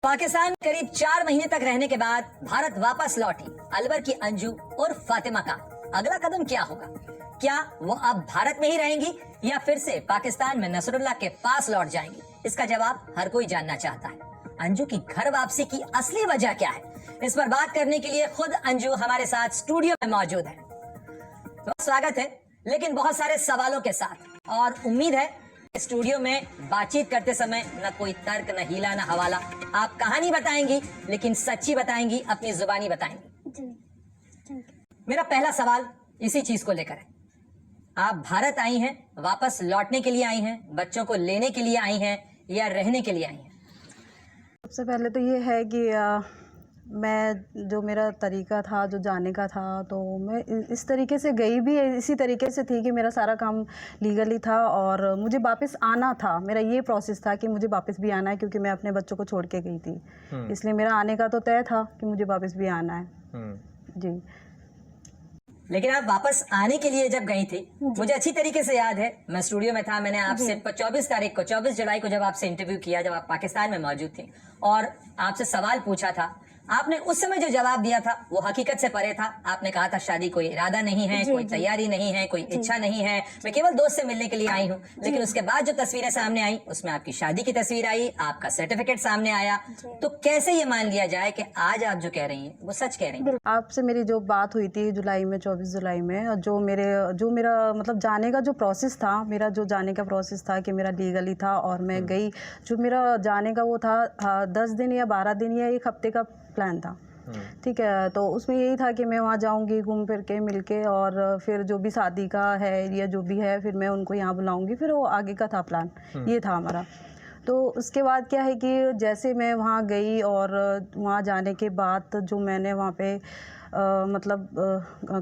पाकिस्तान में करीब 4 महीने तक रहने के बाद भारत वापस लौटी अलवर की अंजू और फातिमा का अगला कदम क्या होगा? क्या वो अब भारत में ही रहेंगी या फिर से पाकिस्तान में नसरुल्लाह के पास लौट जाएंगी? इसका जवाब हर कोई जानना चाहता है। अंजू की घर वापसी की असली वजह क्या है? इस पर बात करने के लिए खुद अंजू हमारे साथ स्टूडियो में मौजूद है। तो स्वागत है, लेकिन बहुत सारे सवालों के साथ, और उम्मीद है स्टूडियो में बातचीत करते समय न कोई तर्क, न हीला, न हवाला। आप कहानी बताएंगी, लेकिन सच्ची बताएंगी, अपनी जुबानी बताएंगी। मेरा पहला सवाल इसी चीज को लेकर है। आप भारत आई हैं, वापस लौटने के लिए आई हैं, बच्चों को लेने के लिए आई हैं या रहने के लिए आई हैं? सबसे पहले तो ये है कि मैं जो मेरा तरीका था, जो जाने का था, तो मैं इस तरीके से गई भी इसी तरीके से थी कि मेरा सारा काम लीगली था और मुझे वापस आना था। मेरा ये प्रोसेस था कि मुझे वापस भी आना है, क्योंकि मैं अपने बच्चों को छोड़ के गई थी। इसलिए मेरा आने का तो तय था कि मुझे वापस भी आना है। जी। लेकिन आप वापस आने के लिए जब गई थी, मुझे अच्छी तरीके से याद है, मैं स्टूडियो में था, मैंने आपसे 24 जुलाई को जब आपसे इंटरव्यू किया, जब आप पाकिस्तान में मौजूद थी, और आपसे सवाल पूछा था। आपने उस समय जो जवाब दिया था वो हकीकत से परे था। आपने कहा था शादी कोई इरादा नहीं है, कोई तैयारी नहीं है, कोई इच्छा नहीं है, मैं केवल दोस्त से मिलने के लिए आई हूँ। लेकिन उसके बाद जो तस्वीरें सामने आई, उसमें आपकी शादी की तस्वीर आई, आपका सर्टिफिकेट सामने आया। तो कैसे ये मान लिया जाए कि आज आप जो कह रही हैं वो सच कह रही हैं? आपसे मेरी जो बात हुई थी जुलाई में, 24 जुलाई में, और जो मेरा मतलब जाने का जो प्रोसेस था, मेरा जो जाने का प्रोसेस था कि मेरा लीगली था और मैं गई। जो मेरा जाने का वो था 10 दिन या 12 दिन या 1 हफ्ते का प्लान था। ठीक है, तो उसमें यही था कि मैं वहाँ जाऊँगी, घूम फिर के मिल के, और फिर जो भी शादी का है या जो भी है, फिर मैं उनको यहाँ बुलाऊँगी, फिर वो आगे का था प्लान। ये था हमारा। तो उसके बाद क्या है कि जैसे मैं वहाँ गई और वहाँ जाने के बाद जो मैंने वहाँ पे मतलब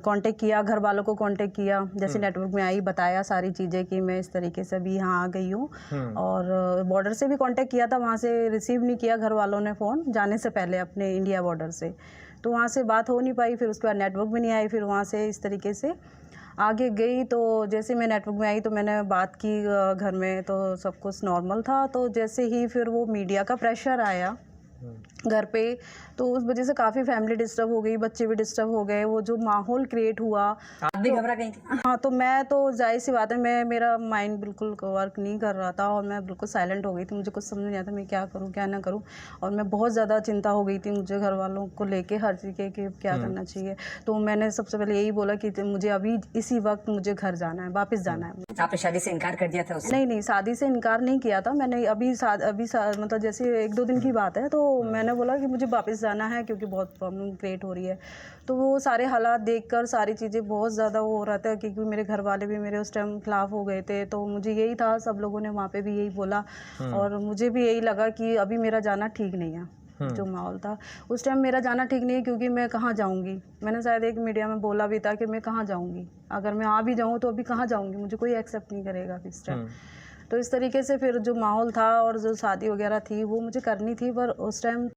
कांटेक्ट किया, घर वालों को कांटेक्ट किया, जैसे नेटवर्क में आई, बताया सारी चीज़ें कि मैं इस तरीके से भी यहाँ आ गई हूँ। और बॉर्डर से भी कांटेक्ट किया था, वहाँ से रिसीव नहीं किया घर वालों ने फ़ोन जाने से पहले अपने इंडिया बॉर्डर से, तो वहाँ से बात हो नहीं पाई। फिर उसके बाद नेटवर्क भी नहीं आई, फिर वहाँ से इस तरीके से आगे गई। तो जैसे मैं नेटवर्क में आई तो मैंने बात की घर में, तो सब कुछ नॉर्मल था। तो जैसे ही फिर वो मीडिया का प्रेशर आया घर पे, तो उस वजह से काफ़ी फैमिली डिस्टर्ब हो गई, बच्चे भी डिस्टर्ब हो गए। वो जो माहौल क्रिएट हुआ, आप भी घबरा गई थी? हाँ, तो मैं तो जाहिर सी बात है, मेरा माइंड बिल्कुल वर्क नहीं कर रहा था और मैं बिल्कुल साइलेंट हो गई थी। मुझे कुछ समझ नहीं आता मैं क्या करूँ क्या ना करूँ, और मैं बहुत ज़्यादा चिंता हो गई थी मुझे घर वालों को लेके, हर चीज़ के कि क्या करना चाहिए। तो मैंने सबसे पहले यही बोला कि मुझे अभी इसी वक्त मुझे घर जाना है, वापस जाना है। आपने शादी से इनकार कर दिया था उससे? नहीं, शादी से इनकार नहीं किया था मैंने। मतलब जैसे 1-2 दिन की बात है, तो मैंने बोला कि मुझे वापस जाना है क्योंकि बहुत प्रॉब्लम क्रिएट हो रही है। तो वो सारे हालात देखकर सारी चीज़ें बहुत ज़्यादा वो हो रहा था, क्योंकि मेरे घर वाले भी मेरे उस टाइम खिलाफ हो गए थे। तो मुझे यही था, सब लोगों ने वहाँ पे भी यही बोला, और मुझे भी यही लगा कि अभी मेरा जाना ठीक नहीं है। जो माहौल था उस टाइम मेरा जाना ठीक नहीं है, क्योंकि मैं कहाँ जाऊँगी। मैंने शायद एक मीडिया में बोला भी था कि मैं कहाँ जाऊँगी, अगर मैं आ भी जाऊँ तो अभी कहाँ जाऊँगी, मुझे कोई एक्सेप्ट नहीं करेगा इस टाइम। तो इस तरीके से फिर जो माहौल था और जो शादी वगैरह थी वो मुझे करनी थी, पर उस टाइम